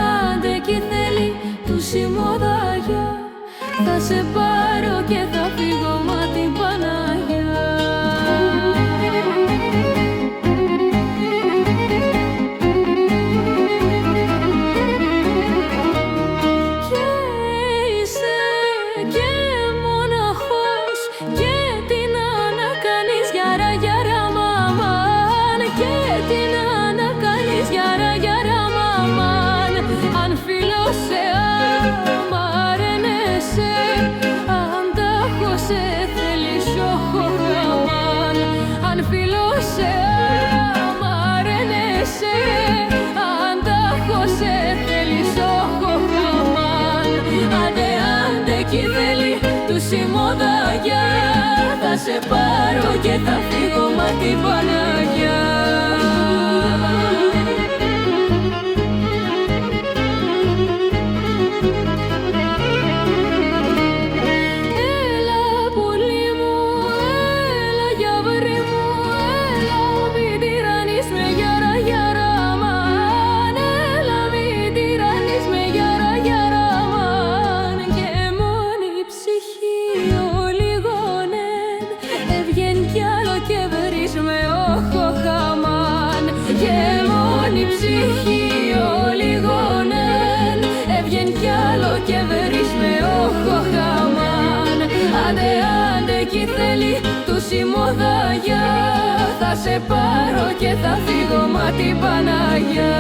άντε κι θέλει του σημοδάγια. Θα σε πάρω και θα φύγω μα την Παναγιά. Σημοδάγια, θα σε πάρω και θα φύγω μα την Παναγιά. Έλα πουλί μου, έλα γιαύρι μου, έλα μην τυραννείς με γιάρα γιάρα μαν. Έλα μην τυραννείς με γιάρα γιάρα μαν. Και μόνη ψυχή ψυχή όλη γονέν, έβγαινε κι άλλο και βρεις με όχο χαμάν. Άντε άντε κι θέλει του σημοδάγια, θα σε πάρω και θα φύγω μα την Παναγιά.